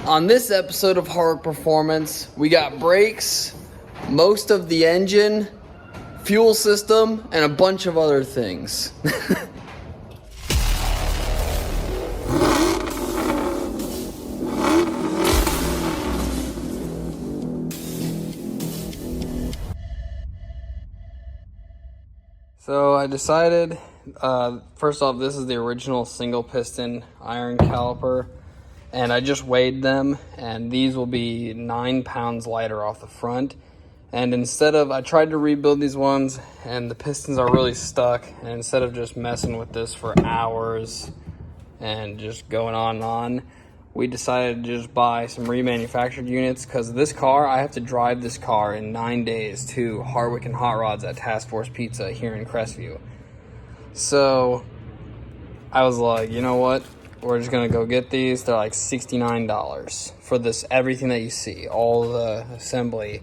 On this episode of Hard Performance, we got brakes, most of the engine, fuel system, and a bunch of other things. So I decided, first off, this is the original single piston iron caliper, and I just weighed them, and these will be 9 pounds lighter off the front. And instead of, I tried to rebuild these ones, and the pistons are really stuck, and instead of just messing with this for hours and just going on and on, we decided to just buy some remanufactured units, because this car, I have to drive this car in 9 days to Hardwick and Hot Rods at Task Force Pizza here in Crestview. So I was like, you know what? We're just gonna go get these. They're like $69 for this, everything that you see, all the assembly.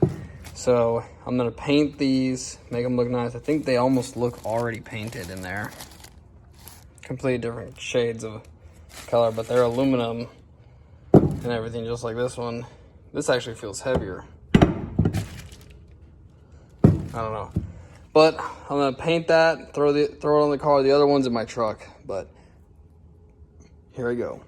So I'm gonna paint these, make them look nice. I think they almost look already painted in there. Completely different shades of color, but they're aluminum and everything, just like this one. This actually feels heavier. I don't know, but I'm gonna paint that, throw it on the car. The other one's in my truck, but here I go.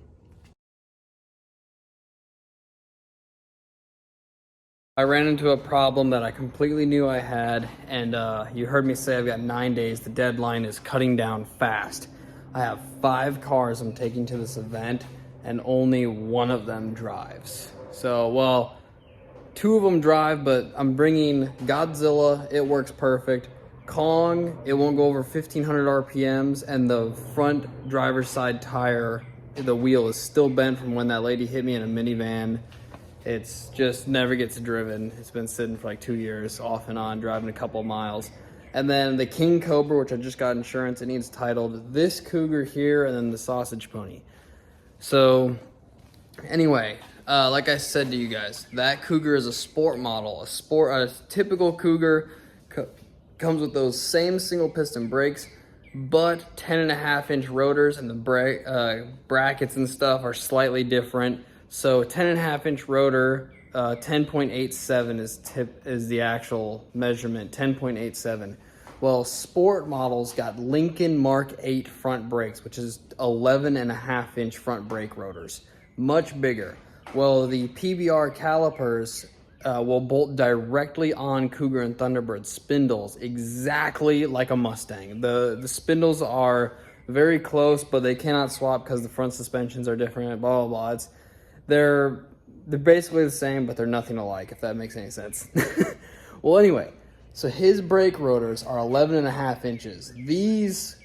I ran into a problem that I completely knew I had, and you heard me say I've got 9 days. The deadline is cutting down fast. I have 5 cars I'm taking to this event, and only one of them drives. So, well, 2 of them drive, but I'm bringing Godzilla, it works perfect. Kong, it won't go over 1500 RPMs, and the front driver's side tire, the wheel is still bent from when that lady hit me in a minivan. It's just never gets driven. It's been sitting for like 2 years, off and on, driving a couple of miles. And then the King Cobra, which I just got insurance, it needs titled this Cougar here, and then the Sausage Pony. So anyway, like I said to you guys, that Cougar is a sport model. A typical Cougar comes with those same single piston brakes, but 10.5-inch rotors, and the brackets and stuff are slightly different. So 10.5-inch rotor, 10.87 is the actual measurement, 10.87. Well, sport models got Lincoln Mark 8 front brakes, which is 11.5-inch front brake rotors, much bigger. Well, the PBR calipers will bolt directly on Cougar and Thunderbird spindles, exactly like a Mustang. The spindles are very close, but they cannot swap because the front suspensions are different, blah, blah, blah. They're basically the same, but they're nothing alike, if that makes any sense. Well, anyway, so his brake rotors are 11.5 inches. These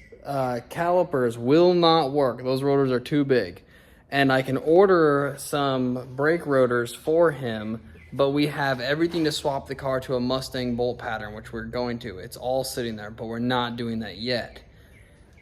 calipers will not work. Those rotors are too big. And I can order some brake rotors for him, but we have everything to swap the car to a Mustang bolt pattern, which we're going to. It's all sitting there, but we're not doing that yet.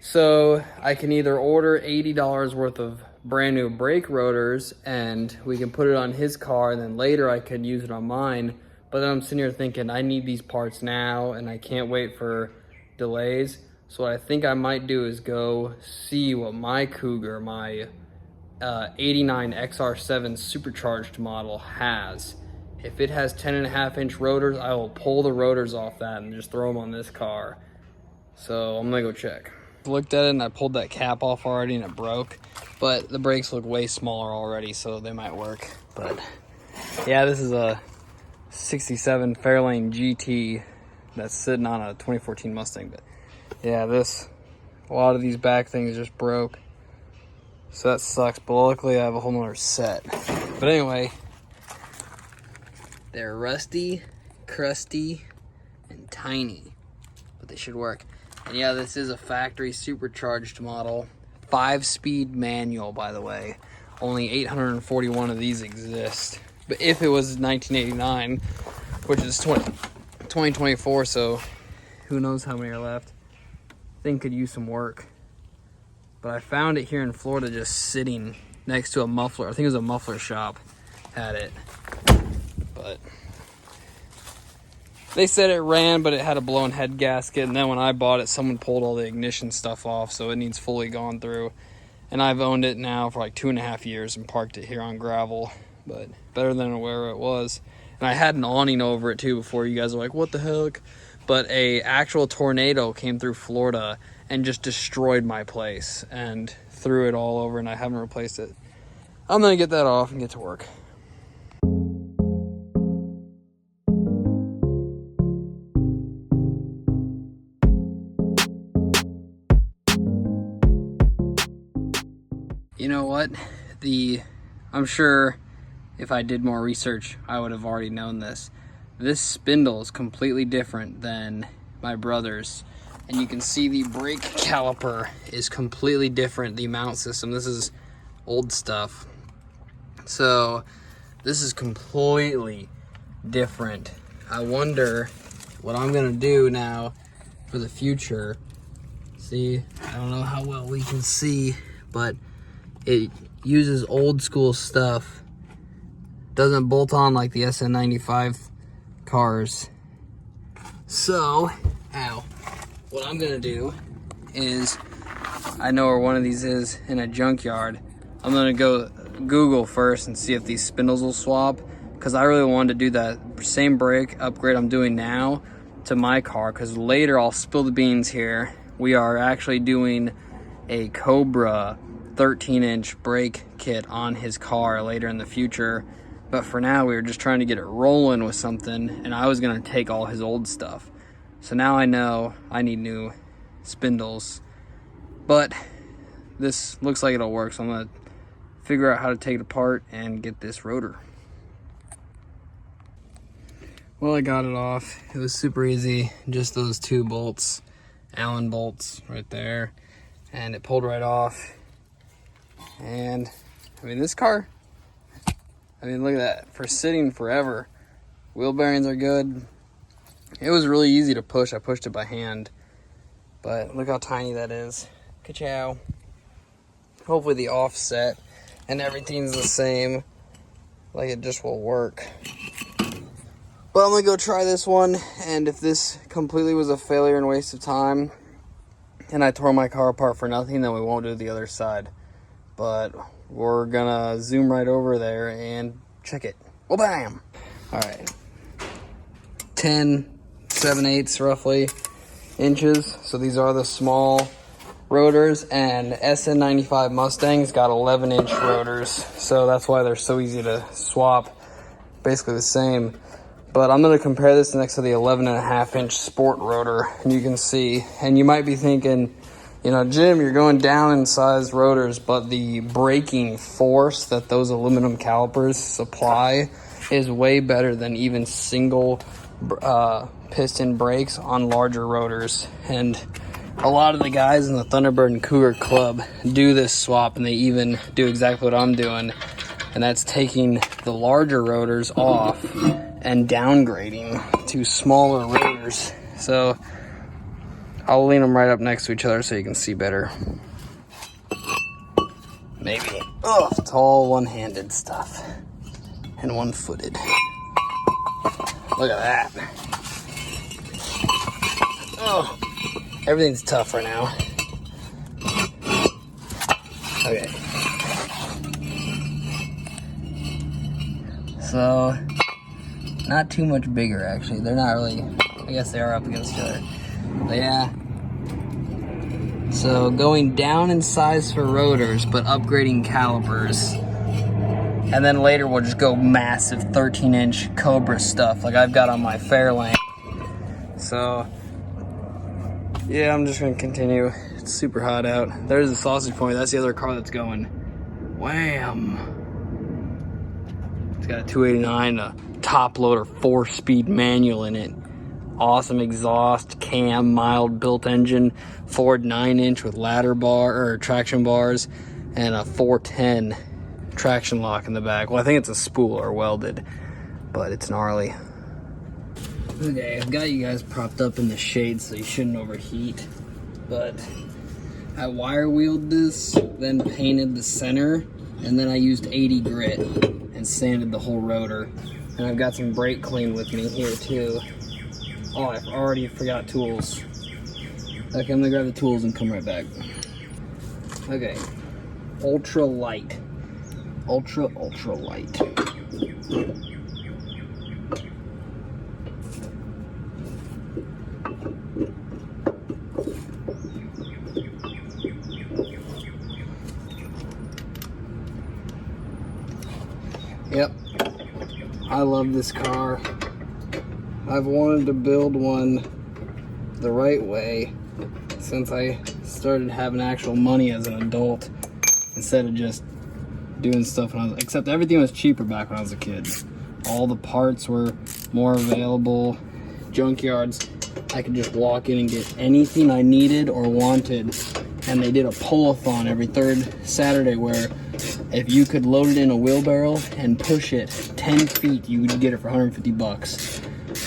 So I can either order $80 worth of brand new brake rotors, and we can put it on his car, and then later I could use it on mine. But then I'm sitting here thinking, I need these parts now, and I can't wait for delays. So what I think I might do is go see what my Cougar, my 89 XR7 supercharged model has. If it has 10.5-inch rotors, I will pull the rotors off that and just throw them on this car. So I'm gonna go check. Looked at it and I pulled that cap off already and it broke, but the brakes look way smaller already, so they might work. But yeah, this is a 67 Fairlane GT that's sitting on a 2014 Mustang. But yeah, a lot of these back things just broke, so that sucks. But luckily I have a whole nother set. But anyway, they're rusty, crusty, and tiny, but they should work. And yeah, this is a factory supercharged model. 5-speed manual, by the way. Only 841 of these exist. But if it was 1989, which is 2024, so who knows how many are left. Thing could use some work. But I found it here in Florida just sitting next to a muffler. I think it was a muffler shop had it. But they said it ran, but it had a blown head gasket, and then when I bought it, someone pulled all the ignition stuff off, so it needs fully gone through. And I've owned it now for like 2.5 years and parked it here on gravel. but better than where it was. And I had an awning over it too before. You guys were like, what the heck? But a actual tornado came through Florida and just destroyed my place and threw it all over, and I haven't replaced it. I'm gonna get that off and get to work. You know what? I'm sure if I did more research, I would have already known this. This spindle is completely different than my brother's. And you can see the brake caliper is completely different, the mount system. This is old stuff. So this is completely different. I wonder what I'm gonna do now for the future. See, I don't know how well we can see, but it uses old school stuff. Doesn't bolt on like the SN95 cars. So, what I'm gonna do is, I know where one of these is in a junkyard. I'm gonna go Google first and see if these spindles will swap, because I really wanted to do that same brake upgrade I'm doing now to my car, because later I'll spill the beans here. We are actually doing a Cobra 13-inch brake kit on his car later in the future. But for now, we were just trying to get it rolling with something, and I was gonna take all his old stuff. So now I know I need new spindles, but this looks like it'll work. So I'm gonna figure out how to take it apart and get this rotor. Well, I got it off. It was super easy. Just those 2 bolts, Allen bolts right there, and it pulled right off. And I mean, this car, look at that, for sitting forever. Wheel bearings are good. It was really easy to push. I pushed it by hand, but look how tiny that is. Ka-chow. Hopefully the offset and everything's the same, like it just will work. But I'm gonna go try this one, and if this completely was a failure and waste of time, and I tore my car apart for nothing, then we won't do the other side. But we're gonna zoom right over there and check it. Well, bam! All right, 10 7/8 roughly inches. So these are the small rotors, and SN95 Mustangs got 11-inch rotors. So that's why they're so easy to swap. Basically the same. But I'm gonna compare this next to the 11.5-inch sport rotor, and you can see, and you might be thinking, you know, Jim, you're going down in size rotors, but the braking force that those aluminum calipers supply is way better than even single piston brakes on larger rotors. And a lot of the guys in the Thunderbird and Cougar Club do this swap, and they even do exactly what I'm doing, and that's taking the larger rotors off and downgrading to smaller rotors. So I'll lean them right up next to each other so you can see better. Maybe. Oh, it's all one-handed stuff and one-footed. Look at that. Oh, everything's tough right now. Okay. So, not too much bigger actually. They're not really, I guess they are up against each other. But yeah. So going down in size for rotors, but upgrading calipers. And then later we'll just go massive 13-inch Cobra stuff like I've got on my Fairlane. So, yeah, I'm just gonna continue. It's super hot out. There's the sausage point. That's the other car that's going. Wham! It's got a 289, a top loader 4-speed manual in it. Awesome exhaust, cam, mild built engine, Ford 9-inch with ladder bar or traction bars, and a 410 traction lock in the back. Well, I think it's a spool or welded, but it's gnarly. Okay, I've got you guys propped up in the shade so you shouldn't overheat, but I wire wheeled this, then painted the center, and then I used 80 grit and sanded the whole rotor. And I've got some brake clean with me here too. Oh, I already forgot tools. Okay, I'm gonna grab the tools and come right back. Okay, ultra light. Ultra light. Yep, I love this car. I've wanted to build one the right way since I started having actual money as an adult instead of just doing stuff when I was, except everything was cheaper back when I was a kid. All the parts were more available. Junkyards, I could just walk in and get anything I needed or wanted. And they did a pull-a-thon every third Saturday where if you could load it in a wheelbarrow and push it 10 feet, you would get it for 150 bucks.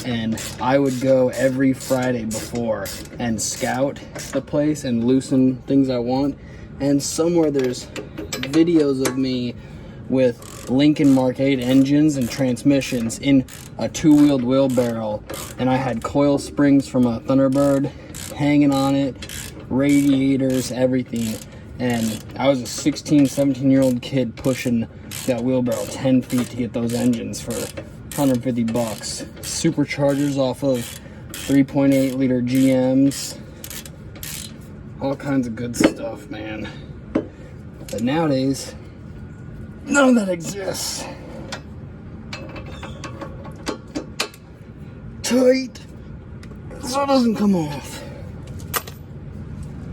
And I would go every Friday before and scout the place and loosen things I want. And somewhere there's videos of me with Lincoln Mark 8 engines and transmissions in a two-wheeled wheelbarrow. And I had coil springs from a Thunderbird hanging on it, radiators, everything. And I was a 16, 17-year-old kid pushing that wheelbarrow 10 feet to get those engines for 150 bucks. Superchargers off of 3.8 liter GMs. All kinds of good stuff, man. But nowadays, none of that exists. Tight, so it doesn't come off.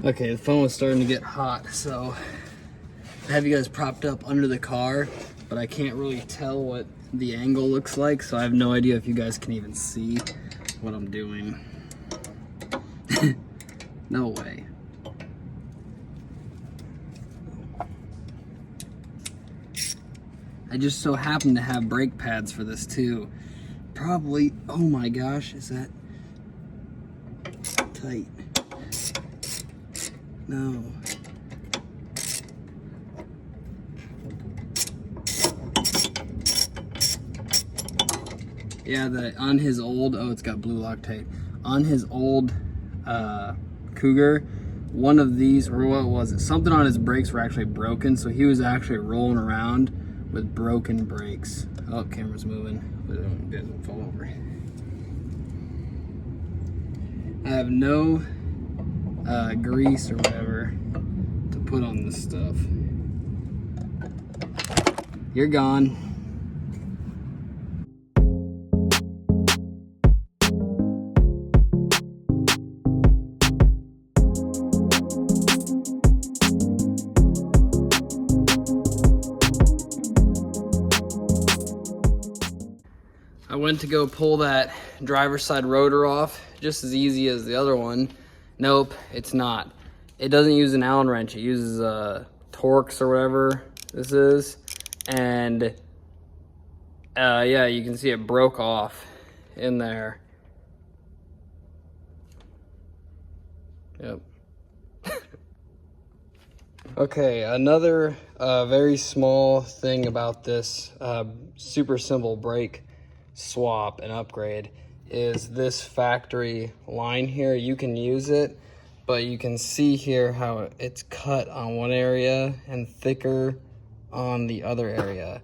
Okay, the phone was starting to get hot, so I have you guys propped up under the car, but I can't really tell what the angle looks like, so I have no idea if you guys can even see what I'm doing. No way. I just so happen to have brake pads for this too. Probably, oh my gosh, is that tight? No. Yeah, on his old, oh, it's got blue Loctite. On his old Cougar, one of these, or what was it? Something on his brakes were actually broken, so he was actually rolling around with broken brakes. Oh, camera's moving, but it doesn't fall over. I have no grease or whatever to put on this stuff. You're gone. I went to go pull that driver's side rotor off, just as easy as the other one. Nope, it's not. It doesn't use an Allen wrench. It uses Torx or whatever this is. And yeah, you can see it broke off in there. Yep. Okay, another very small thing about this super simple brake swap and upgrade is this factory line here. You can use it, but you can see here how it's cut on one area and thicker on the other area.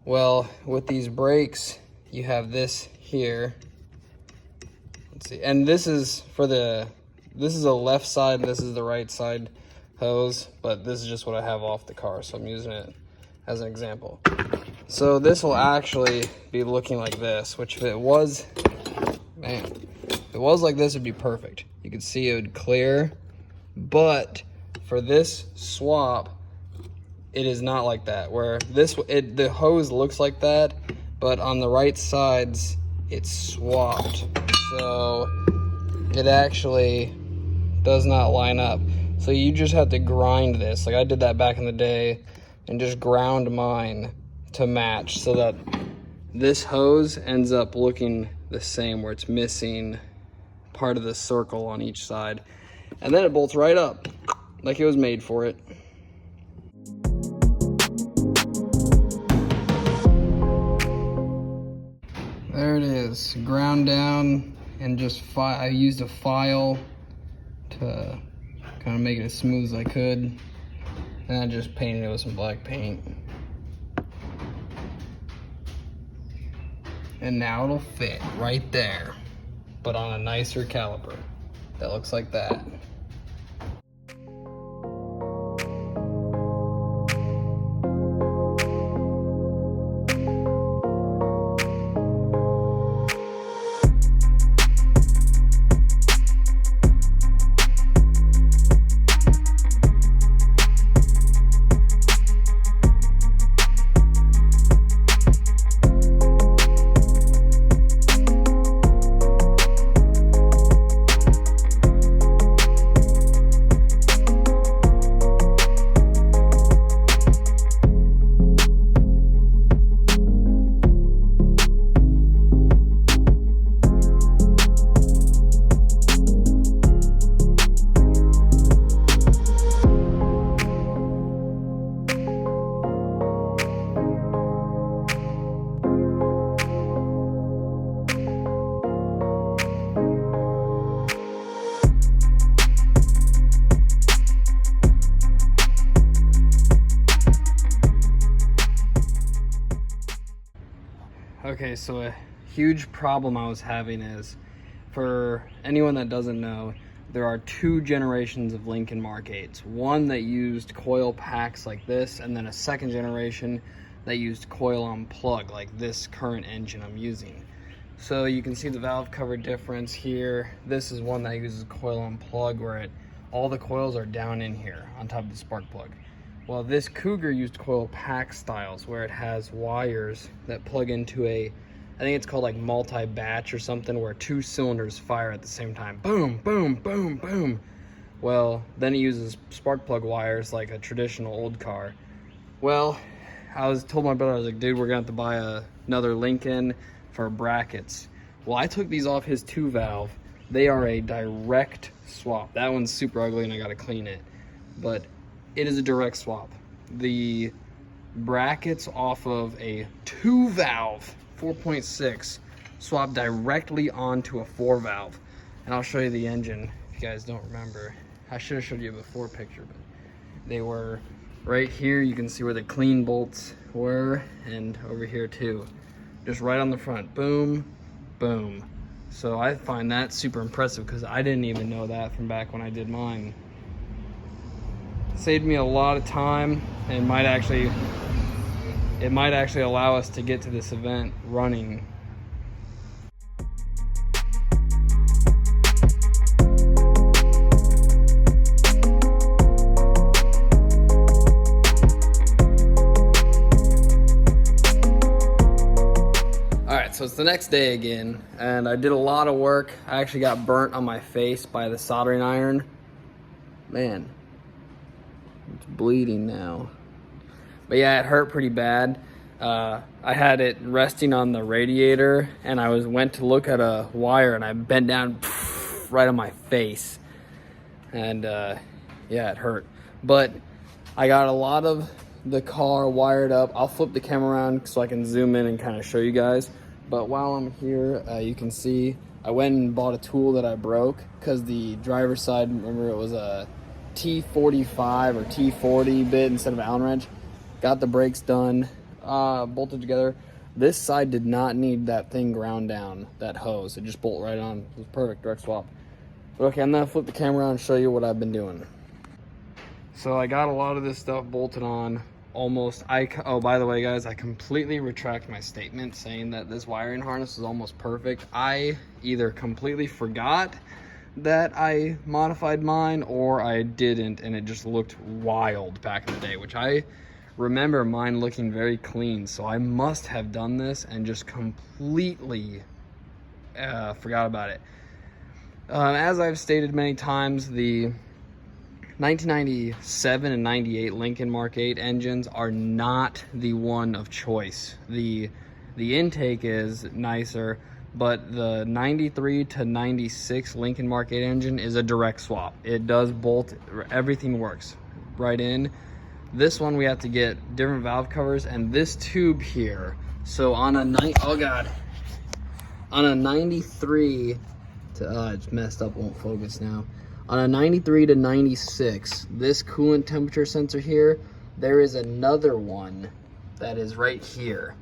Well, with these brakes, you have this here. Let's see, and this is for this is a left side, this is the right side hose, but this is just what I have off the car, so I'm using it as an example. So this will actually be looking like this, which if it was, man, if it was like this, it'd be perfect. You could see it would clear, but for this swap, it is not like that, where the hose looks like that, but on the right sides, it's swapped. So it actually does not line up. So you just have to grind this. Like I did that back in the day and just ground mine to match so that this hose ends up looking the same, where it's missing part of the circle on each side. And then it bolts right up like it was made for it. There it is, ground down, and just I used a file to kind of make it as smooth as I could. And I just painted it with some black paint. And now it'll fit right there, but on a nicer caliper that looks like that. Okay, so a huge problem I was having is, for anyone that doesn't know, there are two generations of Lincoln Mark 8s. One that used coil packs like this, and then a second generation that used coil on plug, like this current engine I'm using. So you can see the valve cover difference here. This is one that uses coil on plug, where all the coils are down in here on top of the spark plug. Well, this Cougar used coil pack styles, where it has wires that plug into I think it's called like multi-batch or something, where two cylinders fire at the same time. Boom, boom, boom, boom. Well, then it uses spark plug wires like a traditional old car. Well, I told my brother, I was like, dude, we're gonna have to buy another Lincoln for brackets. Well, I took these off his 2-valve. They are a direct swap. That one's super ugly and I gotta clean it. But it is a direct swap. The brackets off of a 2-valve 4.6 swap directly onto a 4-valve. And I'll show you the engine if you guys don't remember. I should have showed you a before picture, but they were right here. You can see where the clean bolts were, and over here too. Just right on the front. Boom, boom. So I find that super impressive because I didn't even know that from back when I did mine. Saved me a lot of time, and it might actually allow us to get to this event running. Alright, so it's the next day again, and I did a lot of work. I actually got burnt on my face by the soldering iron. Man, it's bleeding now. But yeah, it hurt pretty bad. I had it resting on the radiator, and I went to look at a wire, and I bent down right on my face. And yeah, it hurt. But I got a lot of the car wired up. I'll flip the camera around so I can zoom in and kind of show you guys. But while I'm here, you can see I went and bought a tool that I broke, because the driver's side, remember, it was a T45 or T40 bit instead of Allen wrench. Got the brakes done, bolted together. This side did not need that thing ground down, that hose. It just bolted right on. It was perfect, direct swap. But okay, I'm gonna flip the camera around and show you what I've been doing. So I got a lot of this stuff bolted on. Almost, oh, by the way, guys, I completely retract my statement saying that this wiring harness is almost perfect. I either completely forgot that I modified mine, or I didn't, and it just looked wild back in the day, which I remember mine looking very clean. So I must have done this and just completely forgot about it. As I've stated many times, the 1997 and 98 Lincoln Mark 8 engines are not the one of choice. The intake is nicer, but the 93 to 96 Lincoln Mark 8 engine is a direct swap. It does bolt, everything works right in. This one we have to get different valve covers and this tube here. So on a on a 93 to it's messed up, won't focus now. On a 93 to 96, this coolant temperature sensor here, there is another one that is right here.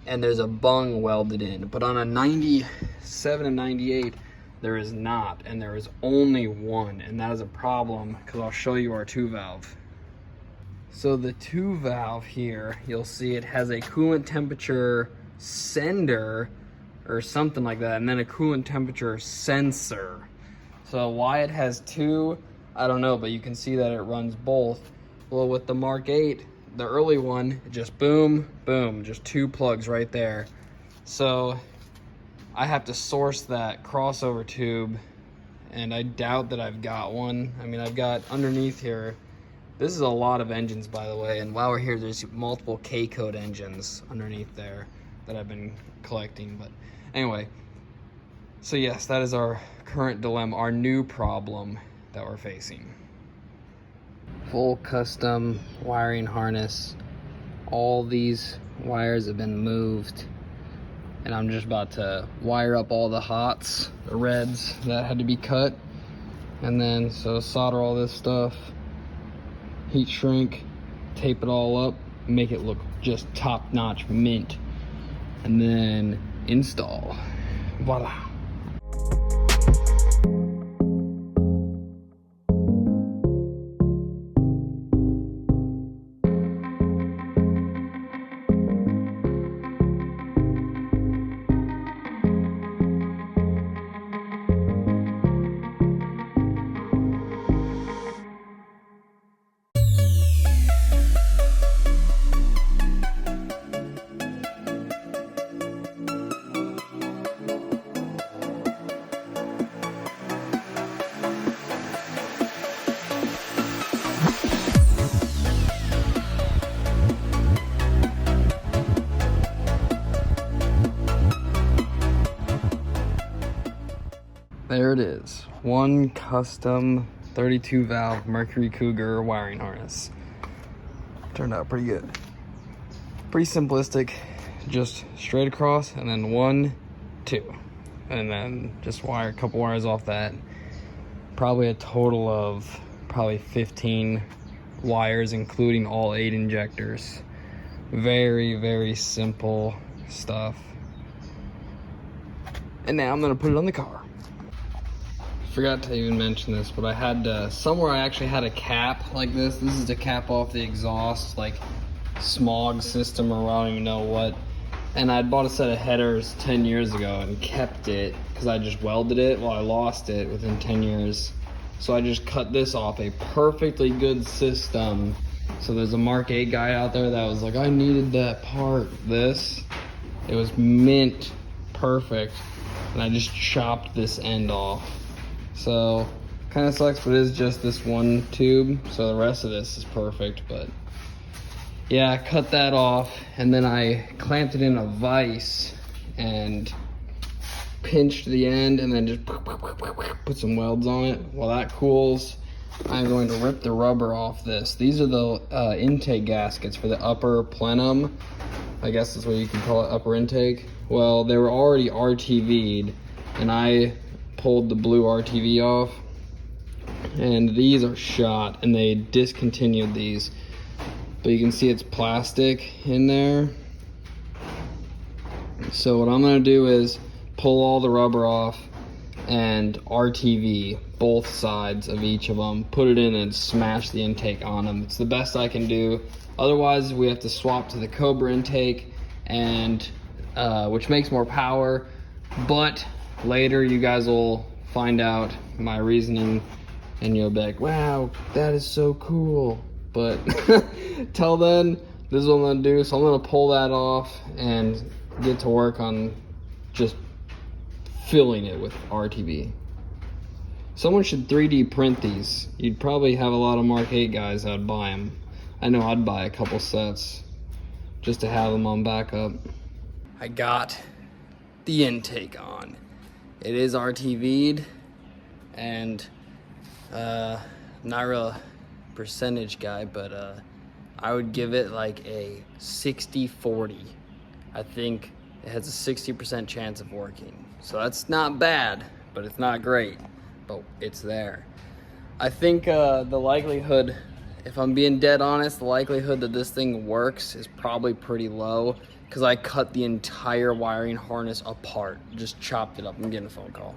and there's a bung welded in. But on a 97 and 98, there is not, and there is only one, and that is a problem because I'll show you our 2-valve. So the 2-valve here, you'll see it has a coolant temperature sender or something like that, and then a coolant temperature sensor. So why it has two, I don't know, but you can see that it runs both. Well, with the Mark 8, the early one, it just boom, boom, just 2 plugs right there. So I have to source that crossover tube, and I doubt that I've got one. I mean, I've got underneath here, this is a lot of engines, by the way, and while we're here, there's multiple K-code engines underneath there that I've been collecting. But anyway, so yes, that is our current dilemma, our new problem that we're facing. Full custom wiring harness. All these wires have been moved, and I'm just about to wire up all the hots, the reds that had to be cut, and then so solder all this stuff, heat shrink, tape it all up, make it look just top-notch mint, and then install. Voila. There it is, one custom 32-valve Mercury Cougar wiring harness. Turned out pretty good. Pretty simplistic, just straight across, and then 1, 2. And then just wire a couple wires off that. Probably a total of 15 wires, including all 8 injectors. Very, very simple stuff. And now I'm gonna put it on the car. Forgot to even mention this, but I had somewhere I actually had a cap like this. This is to cap off the exhaust, like smog system, or I don't even know what. And I'd bought a set of headers 10 years ago and kept it because I just welded it. Well, I lost it within 10 years. So I just cut this off, a perfectly good system. So there's a Mark 8 guy out there that was like, I needed that part. It was mint perfect. And I just chopped this end off. So kind of sucks, but it is just this one tube, so the rest of this is perfect. But yeah, I cut that off, and then I clamped it in a vise and pinched the end, and then just put some welds on it. While that cools, I'm going to rip the rubber off this. These are the intake gaskets for the upper plenum. I guess that's what you can call it, upper intake. Well, they were already RTV'd, and I pulled the blue RTV off, and these are shot, and they discontinued these, but you can see it's plastic in there. So what I'm going to do is pull all the rubber off and RTV both sides of each of them, put it in and smash the intake on them. It's the best I can do. Otherwise we have to swap to the Cobra intake, and which makes more power, but later you guys will find out my reasoning and you'll be like, wow, that is so cool. But till then, this is what I'm gonna do. So I'm gonna pull that off and get to work on just filling it with RTV. Someone should 3D print these. You'd probably have a lot of Mark 8 guys that would buy them. I know I'd buy a couple sets just to have them on backup. I got the intake on. It is RTV'd, and not real percentage guy, but I would give it like a 60-40. I think it has a 60% chance of working. So that's not bad, but it's not great, but it's there. I think the likelihood, if I'm being dead honest, the likelihood that this thing works is probably pretty low. because I cut the entire wiring harness apart, just chopped it up. I'm getting a phone call.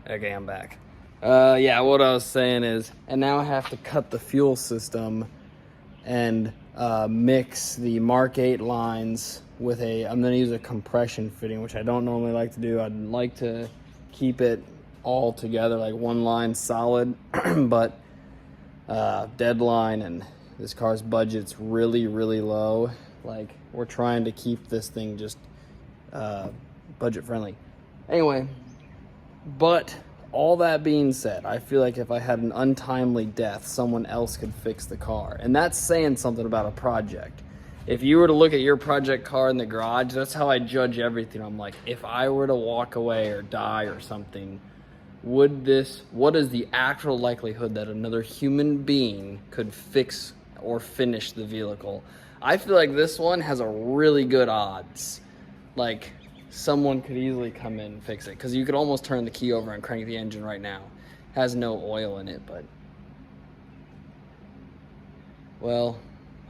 Okay, I'm back. Yeah, what I was saying is, and now I have to cut the fuel system and mix the Mark 8 lines with I'm gonna use a compression fitting, which I don't normally like to do. I'd like to keep it all together, like one line solid, but deadline and this car's budget's really, really low. Like, we're trying to keep this thing just budget friendly. Anyway, but all that being said, I feel like if I had an untimely death, someone else could fix the car. And that's saying something about a project. If you were to look at your project car in the garage, that's how I judge everything. I'm like, if I were to walk away or die or something, what is the actual likelihood that another human being could fix or finish the vehicle? I feel like this one has a really good odds. Like, someone could easily come in and fix it, because you could almost turn the key over and crank the engine right now. Has no oil in it, but well,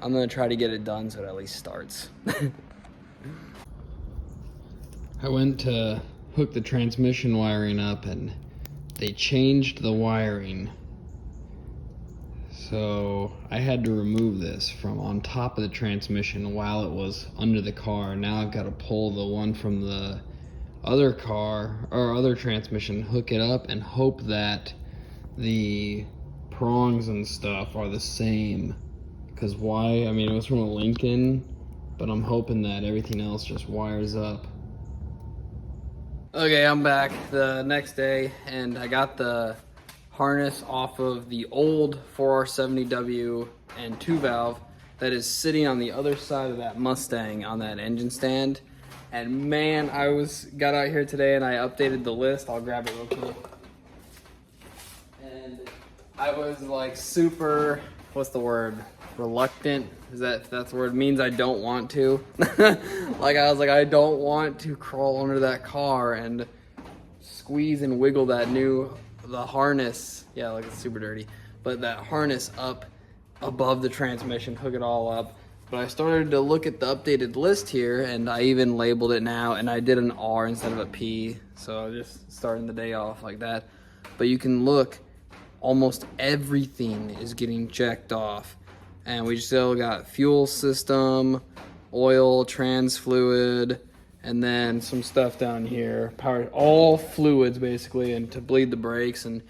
I'm gonna try to get it done so it at least starts. I went to hook the transmission wiring up and they changed the wiring, so I had to remove this from on top of the transmission while it was under the car. Now I've got to pull the one from the other car or other transmission, hook it up, and hope that the prongs and stuff are the same. Because I mean, it was from a Lincoln, but I'm hoping that everything else just wires up. Okay, I'm back the next day, and I got the harness off of the old 4R70W and 2-valve that is sitting on the other side of that Mustang on that engine stand. And man, got out here today and I updated the list. I'll grab it real quick. And I was like super, what's the word? Reluctant? That's the word? It means I don't want to. Like, I was like, I don't want to crawl under that car and squeeze and wiggle the harness. Yeah, like, it's super dirty. But that harness up above the transmission, hook it all up. But I started to look at the updated list here, and I even labeled it now, and I did an R instead of a P. So I'm just starting the day off like that. But you can look, almost everything is getting checked off. And we still got fuel system, oil, trans fluid, and then some stuff down here. Power, all fluids basically, and to bleed the brakes. And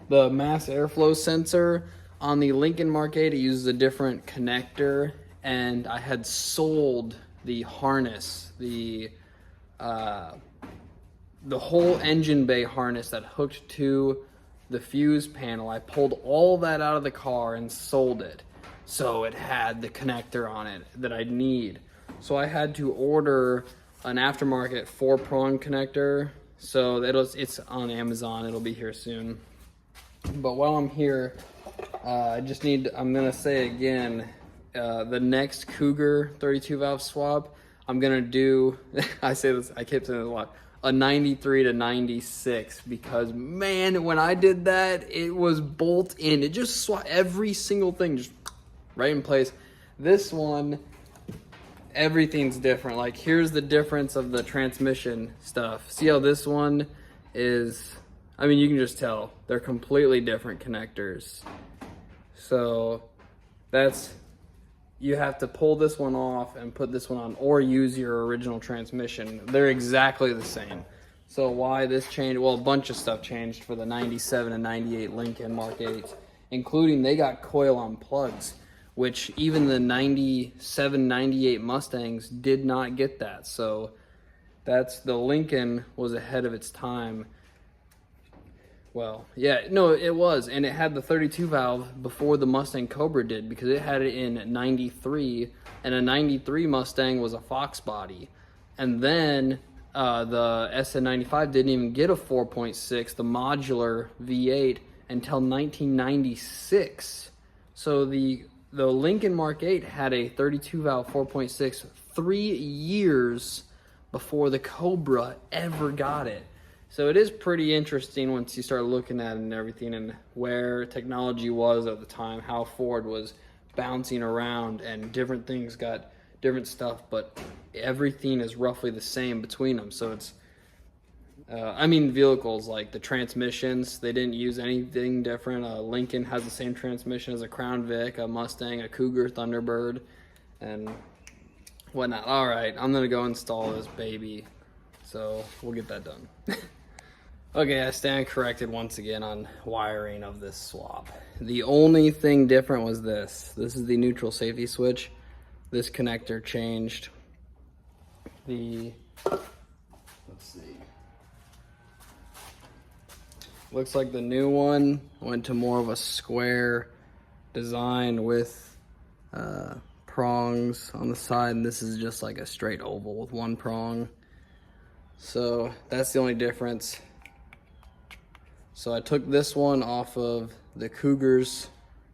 the mass airflow sensor on the Lincoln Mark 8, it uses a different connector. And I had sold the harness, the whole engine bay harness that hooked to the fuse panel. I pulled all that out of the car and sold it. So it had the connector on it that I'd need. So I had to order an aftermarket 4-prong connector. So it's on Amazon. It'll be here soon. But while I'm here, I'm gonna say again, the next Cougar 32-valve swap, I'm gonna do, I say this, I keep saying this a lot, a 93 to 96, because man, when I did that, it was bolt in. It just swapped every single thing, just right in place. This one, everything's different. Like, here's the difference of the transmission stuff. See how this one is, I mean, you can just tell they're completely different connectors. So you have to pull this one off and put this one on, or use your original transmission. They're exactly the same. So why this changed? Well, a bunch of stuff changed for the 97 and 98 Lincoln Mark 8s, including they got coil-on plugs, which even the 97, 98 Mustangs did not get that. So the Lincoln was ahead of its time. Well, yeah, no, it was, and it had the 32-valve before the Mustang Cobra did, because it had it in 93, and a 93 Mustang was a Fox body. And then the SN95 didn't even get a 4.6, the modular V8, until 1996. So the Lincoln Mark 8 had a 32-valve 4.6 3 years before the Cobra ever got it. So it is pretty interesting once you start looking at it and everything, and where technology was at the time, how Ford was bouncing around, and different things got different stuff, but everything is roughly the same between them. So it's, I mean, vehicles like the transmissions, they didn't use anything different. Lincoln has the same transmission as a Crown Vic, a Mustang, a Cougar, Thunderbird, and whatnot. All right, I'm gonna go install this baby, so we'll get that done. Okay, I stand corrected once again on wiring of this swap. The only thing different was this. This is the neutral safety switch. This connector changed. Let's see. Looks like the new one went to more of a square design with prongs on the side, and this is just like a straight oval with one prong. So that's the only difference. So I took this one off of the Cougar's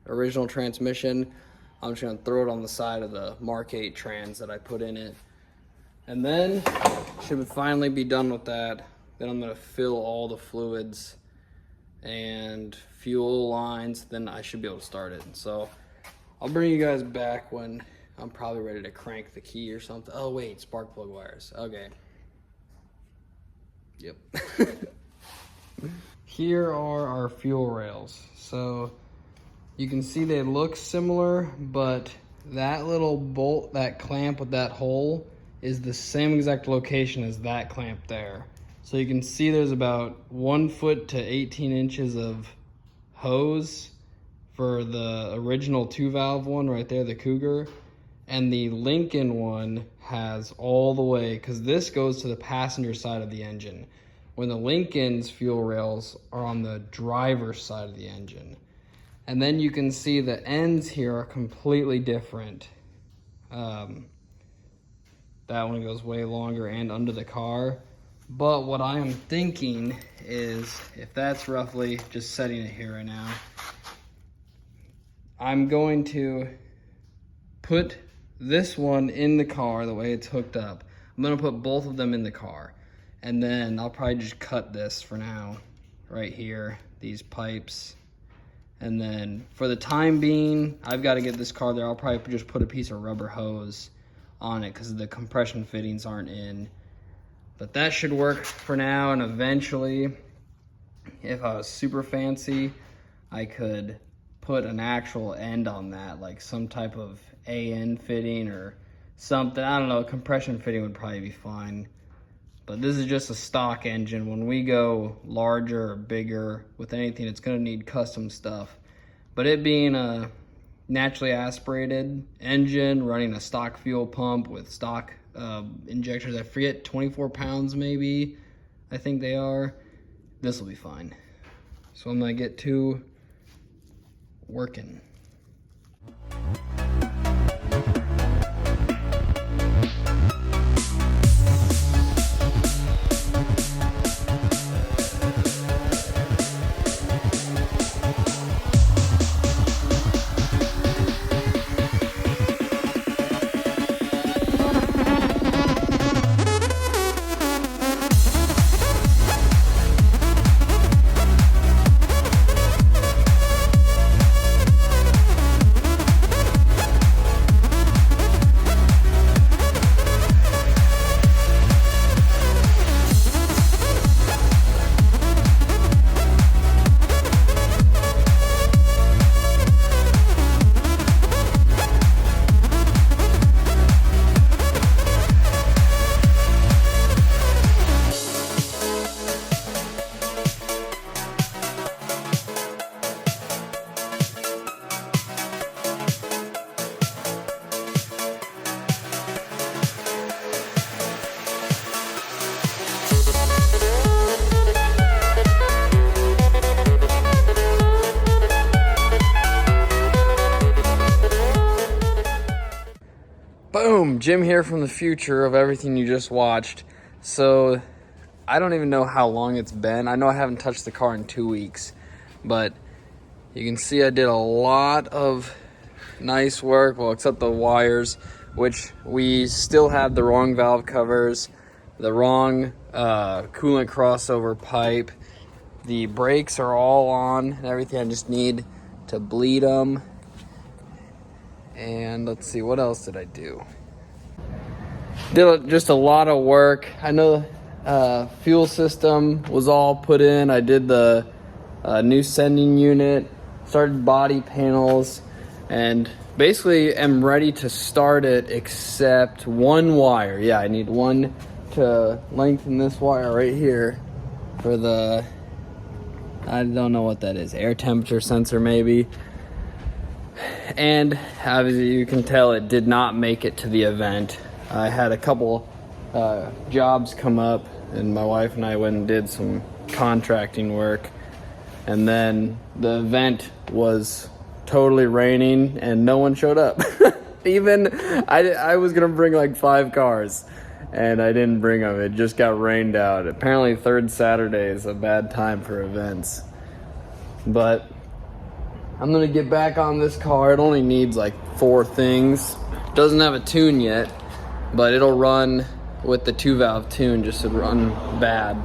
original transmission. I'm just gonna throw it on the side of the Mark 8 trans that I put in it. And then, should finally be done with that. Then I'm gonna fill all the fluids and fuel lines, then I should be able to start it. So I'll bring you guys back when I'm probably ready to crank the key or something. Oh wait, spark plug wires, okay. Yep. Here are our fuel rails. So you can see they look similar, but that little bolt, that clamp with that hole, is the same exact location as that clamp there. So you can see there's about 1 foot to 18 inches of hose for the original 2-valve one right there, the Cougar. And the Lincoln one has all the way, because this goes to the passenger side of the engine, when the Lincoln's fuel rails are on the driver's side of the engine. And then you can see the ends here are completely different. That one goes way longer and under the car. But what I am thinking is, if that's roughly, just setting it here right now, I'm going to put this one in the car the way it's hooked up. I'm gonna put both of them in the car. And then I'll probably just cut this for now, right here, these pipes. And then for the time being, I've got to get this car there. I'll probably just put a piece of rubber hose on it because the compression fittings aren't in. But that should work for now, and eventually, if I was super fancy, I could put an actual end on that, like some type of AN fitting or something. I don't know, compression fitting would probably be fine. But this is just a stock engine. When we go larger or bigger with anything, it's gonna need custom stuff. But it being a naturally aspirated engine, running a stock fuel pump with stock injectors, I forget, 24 pounds maybe, I think they are, this will be fine. So I'm gonna get to working. Boom, Jim here from the future of everything you just watched. So I don't even know how long it's been. I know I haven't touched the car in 2 weeks, but you can see I did a lot of nice work, well, except the wires, which we still have the wrong valve covers, the wrong coolant crossover pipe. The brakes are all on and everything. I just need to bleed them. And let's see, what else did I do? Did just a lot of work. I know fuel system was all put in. I did the new sending unit, started body panels, and basically am ready to start it except one wire. Yeah, I need one to lengthen this wire right here for the, I don't know what that is, air temperature sensor maybe. And as you can tell, it did not make it to the event. I had a couple jobs come up, and my wife and I went and did some contracting work. And then the event was totally raining, and no one showed up. Even I was gonna bring like 5 cars, and I didn't bring them. It just got rained out. Apparently, third Saturday is a bad time for events. But I'm gonna get back on this car. It only needs like 4 things. Doesn't have a tune yet, but it'll run with the 2-valve tune, just to run bad.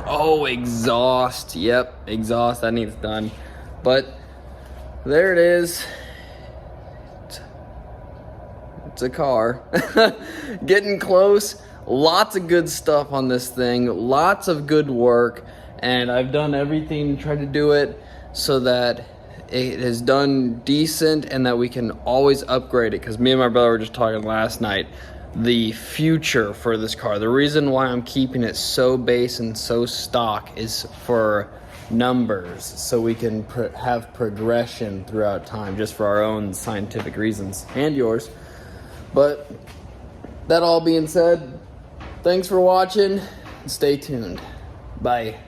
Oh, exhaust. Yep, exhaust, that needs done. But there it is. It's a car. Getting close. Lots of good stuff on this thing. Lots of good work. And I've done everything, tried to do it so that it is done decent and that we can always upgrade it. Because me and my brother were just talking last night. The future for this car, the reason why I'm keeping it so base and so stock is for numbers, so we can have progression throughout time, just for our own scientific reasons and yours. But that all being said, thanks for watching. Stay tuned. Bye.